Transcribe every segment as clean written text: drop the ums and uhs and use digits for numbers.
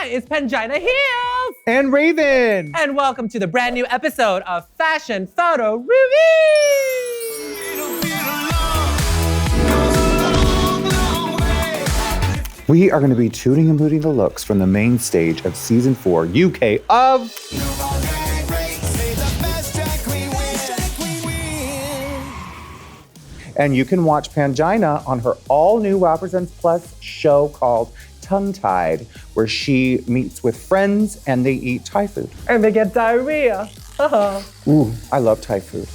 is Pangina Heals! And Raven! And welcome to the brand new episode of Fashion Photo Review! We are going to be tooting and booting the looks from the main stage of Season 4 UK of RuPaul's Drag Race. And you can watch Pangina on her all-new Represents Plus show called Tongue-Tied, where she meets with friends and they eat Thai food. And they get diarrhea. Ooh, I love Thai food.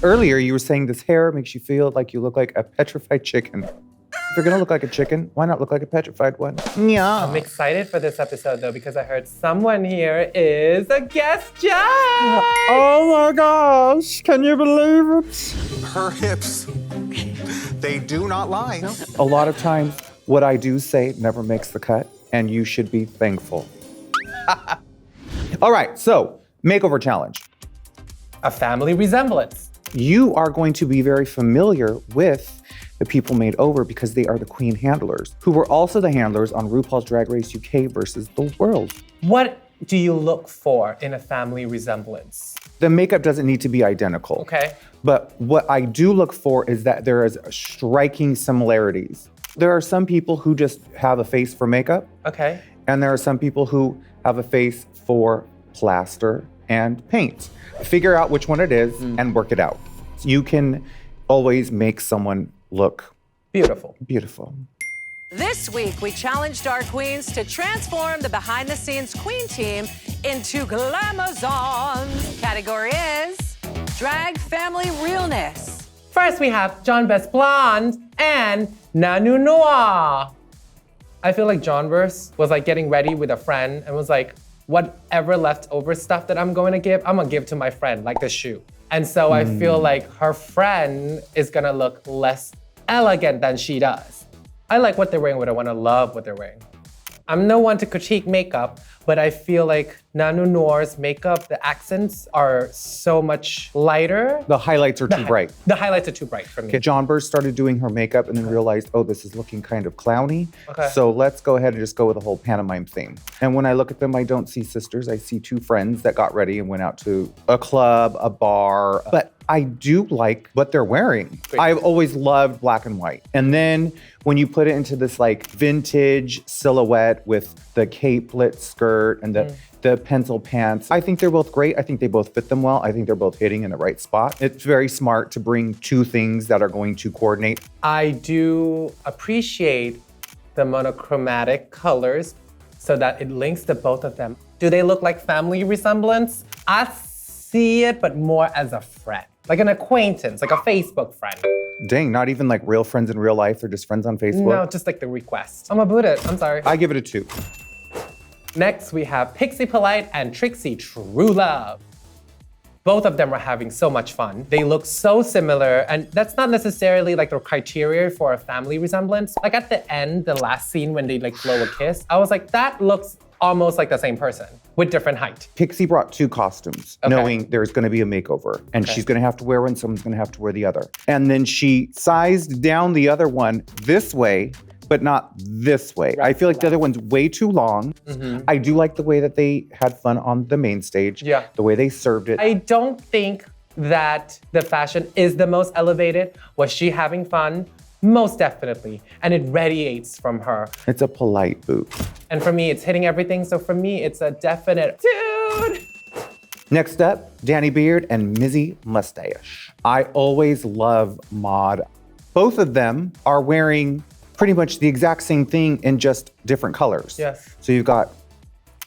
Earlier, you were saying this hair makes you feel like you look like a petrified chicken. If you're gonna look like a chicken, why not look like a petrified one? Yeah. I'm excited for this episode though because I heard someone here is a guest judge. Oh my gosh, can you believe it? Her hips, they do not lie. No. A lot of times, what I do say never makes the cut, and you should be thankful. All right, so makeover challenge. A family resemblance. You are going to be very familiar with the people made over because they are the queen handlers, who were also the handlers on RuPaul's Drag Race UK versus the world. What do you look for in a family resemblance? The makeup doesn't need to be identical. Okay. But what I do look for is that there is striking similarities. There are some people who just have a face for makeup. Okay. And there are some people who have a face for plaster and paint. Figure out which one it is and work it out. You can always make someone look beautiful. Beautiful. This week, we challenged our queens to transform the behind-the-scenes queen team into glamazons. Category is Drag Family Realness. First, we have Jonbers Blonde and Nanu Noir. I feel like Jonbers was like getting ready with a friend and was like, whatever leftover stuff that I'm going to give, I'm gonna give to my friend, like the shoe. And so I feel like her friend is gonna look less elegant than she does. I like what they're wearing, but I wanna love what they're wearing. I'm no one to critique makeup, but I feel like Nanu Noir's makeup, the accents are so much lighter. The highlights are too bright. The highlights are too bright for me. Okay, Jonbers started doing her makeup and then realized, oh, this is looking kind of clowny. Okay. So let's go ahead and just go with a whole pantomime theme. And when I look at them, I don't see sisters. I see two friends that got ready and went out to a club, a bar. But I do like what they're wearing. Great. I've always loved black and white. And then when you put it into this like vintage silhouette with the capelet skirt and the pencil pants, I think they're both great. I think they both fit them well. I think they're both hitting in the right spot. It's very smart to bring two things that are going to coordinate. I do appreciate the monochromatic colors so that it links to both of them. Do they look like family resemblance? I see it, but more as a friend, like an acquaintance, like a Facebook friend. Dang, not even like real friends in real life. They're just friends on Facebook. No, just like the request. I'm gonna boot it, I'm sorry. I give it a 2. Next, we have Pixie Polite and Trixie True Love. Both of them are having so much fun. They look so similar, and that's not necessarily like the criteria for a family resemblance. Like at the end, the last scene when they like blow a kiss, I was like, that looks almost like the same person with different height. Pixie brought 2 costumes, knowing there's gonna be a makeover, and she's gonna have to wear one, someone's gonna have to wear the other. And then she sized down the other one this way, but not this way. I feel like the other one's way too long. I do like the way that they had fun on the main stage, the way they served it. I don't think that the fashion is the most elevated. Was she having fun? Most definitely, and it radiates from her. It's a polite boot. And for me, it's hitting everything, so for me, it's a definite dude. Next up, Danny Beard and Mizzy Mustache. I always love Mod. Both of them are wearing pretty much the exact same thing in just different colors. Yes. So you've got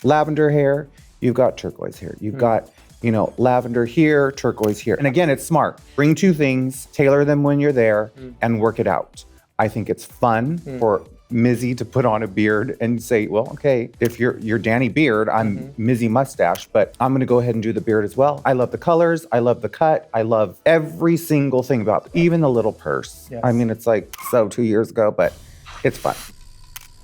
lavender hair, you've got turquoise hair, you've got, you know, lavender here, turquoise here. And again, it's smart. Bring 2 things, tailor them when you're there, and work it out. I think it's fun for Mizzy to put on a beard and say, well, okay, if you're Danny Beard, I'm Mizzy Mustache, but I'm gonna go ahead and do the beard as well. I love the colors, I love the cut, I love every single thing about it, even the little purse. Yes. I mean, it's like 2 years ago, but it's fun.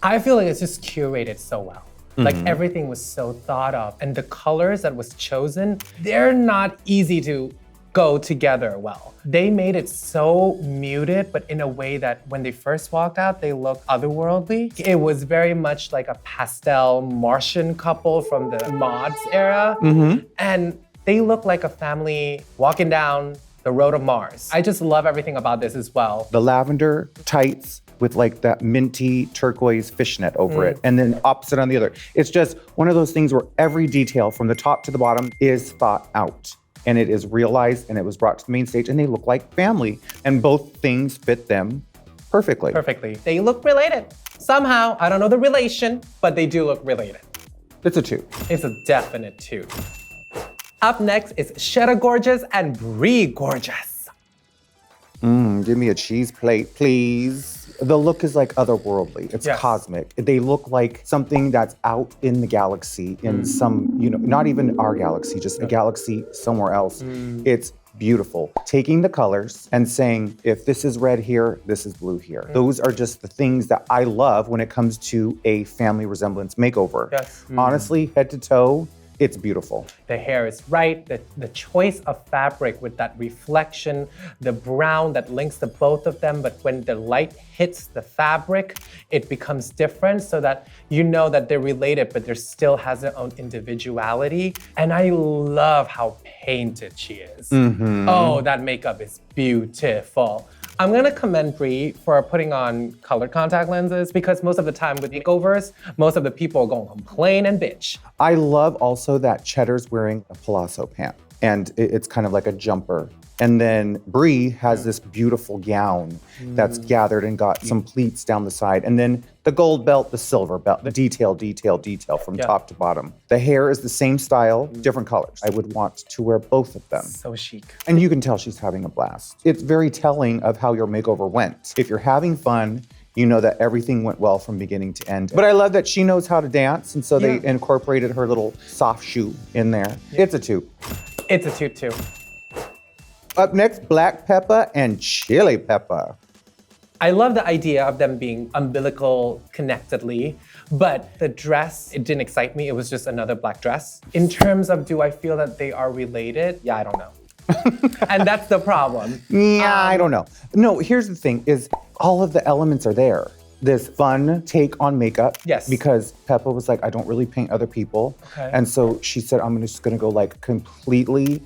I feel like it's just curated so well. Like everything was so thought of, and the colors that was chosen, they're not easy to go together well. They made it so muted, but in a way that when they first walked out, they looked otherworldly. It was very much like a pastel Martian couple from the mods era. And they look like a family walking down the road of Mars. I just love everything about this as well. The lavender tights with like that minty turquoise fishnet over it, and then opposite on the other. It's just one of those things where every detail from the top to the bottom is thought out. And it is realized, and it was brought to the main stage, and they look like family. And both things fit them perfectly. Perfectly. They look related. Somehow, I don't know the relation, but they do look related. It's a 2. It's a definite 2. Up next is Cheddar Gorgeous and Brie Gorgeous. Give me a cheese plate, please. The look is like otherworldly. It's cosmic. They look like something that's out in the galaxy, in some, not even our galaxy, just a galaxy somewhere else. It's beautiful. Taking the colors and saying, if this is red here, this is blue here. Those are just the things that I love when it comes to a family resemblance makeover. Yes. Honestly, head to toe, it's beautiful. The hair is right, the choice of fabric with that reflection, the brown that links to both of them, but when the light hits the fabric, it becomes different so that you know that they're related, but they still has their own individuality. And I love how painted she is. Oh, that makeup is beautiful. I'm gonna commend Brie for putting on colored contact lenses because most of the time with makeovers, most of the people are gonna complain and bitch. I love also that Cheddar's wearing a palazzo pant, and it's kind of like a jumper. And then Brie has this beautiful gown that's gathered and got some pleats down the side. And then the gold belt, the silver belt, the detail from top to bottom. The hair is the same style, different colors. I would want to wear both of them. So chic. And you can tell she's having a blast. It's very telling of how your makeover went. If you're having fun, you know that everything went well from beginning to end. But I love that she knows how to dance, and so they incorporated her little soft shoe in there. It's a 2. It's a 2 too. Up next, Black Peppa and Chili Peppa. I love the idea of them being umbilical connectedly, but the dress, it didn't excite me. It was just another black dress. In terms of do I feel that they are related? Yeah, I don't know. And that's the problem. Yeah, I don't know. No, here's the thing is all of the elements are there. This fun take on makeup. Yes. Because Peppa was like, I don't really paint other people. Okay. And so she said, I'm just gonna go like completely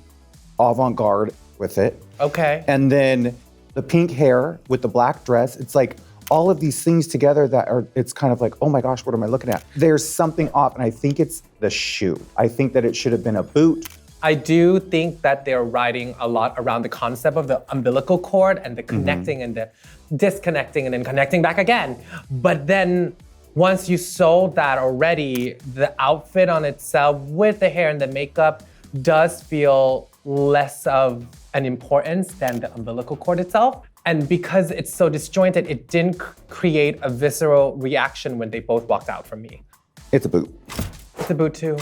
avant-garde with it. Okay. And then the pink hair with the black dress, it's like all of these things together that are, it's kind of like, oh my gosh, what am I looking at? There's something off, and I think it's the shoe. I think that it should have been a boot. I do think that they're writing a lot around the concept of the umbilical cord and the connecting and the disconnecting and then connecting back again. But then once you sold that already, the outfit on itself with the hair and the makeup does feel less of an importance than the umbilical cord itself. And because it's so disjointed, it didn't create a visceral reaction when they both walked out from me. It's a boot. It's a boot too.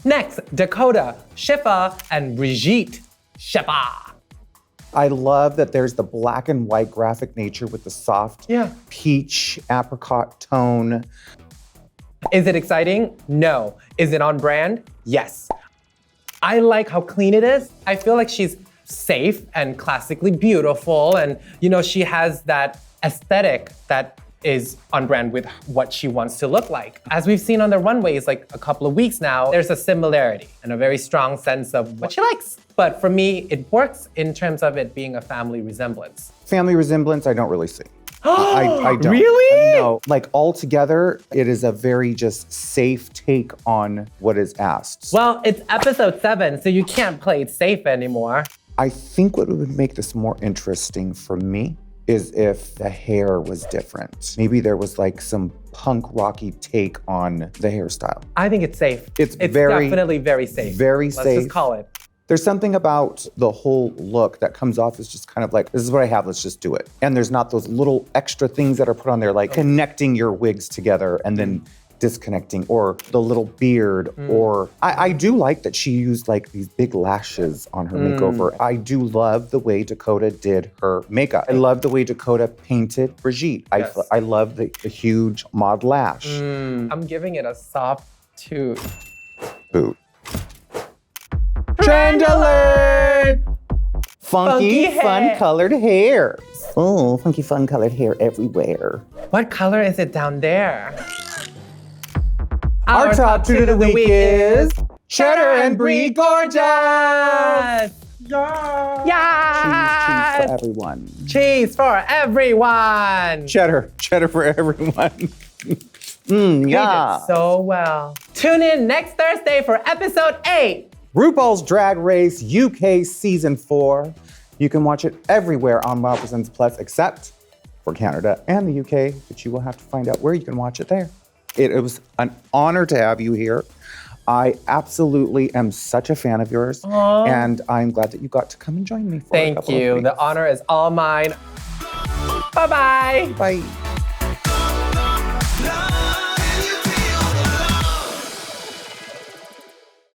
Next, Dakota Schiffer and Brigitte Schiffer. I love that there's the black and white graphic nature with the soft peach apricot tone. Is it exciting? No. Is it on brand? Yes. I like how clean it is. I feel like she's safe and classically beautiful, and she has that aesthetic that is on brand with what she wants to look like. As we've seen on the runways like a couple of weeks now, there's a similarity and a very strong sense of what she likes. But for me, it works in terms of it being a family resemblance. Family resemblance, I don't really see. I don't. Really? No, like altogether, it is a very just safe take on what is asked. Well, it's episode 7, so you can't play it safe anymore. I think what would make this more interesting for me is if the hair was different. Maybe there was like some punk rocky take on the hairstyle. I think it's safe. It's definitely very safe. Very safe. Let's just call it. There's something about the whole look that comes off as just kind of like, this is what I have, let's just do it. And there's not those little extra things that are put on there, like connecting your wigs together and then disconnecting, or the little beard, or I do like that she used like these big lashes on her makeover. I do love the way Dakota did her makeup. I love the way Dakota painted Brigitte. Yes. I love the huge mod lash. I'm giving it a soft toot. Boot. Trend alert! Funky, Funky fun hair. colored hair. Oh, funky, fun colored hair everywhere. What color is it down there? Our top two of the week is Cheddar and Brie Gorgeous. Yes! Cheese for everyone. Cheese for everyone! Cheddar for everyone. You yeah. did so well. Tune in next Thursday for episode 8. RuPaul's Drag Race UK Season 4. You can watch it everywhere on Wow Presents Plus except for Canada and the UK, but you will have to find out where you can watch it there. It was an honor to have you here. I absolutely am such a fan of yours, and I'm glad that you got to come and join me for a Thank couple of you. weeks. The honor is all mine. Bye-bye. Bye.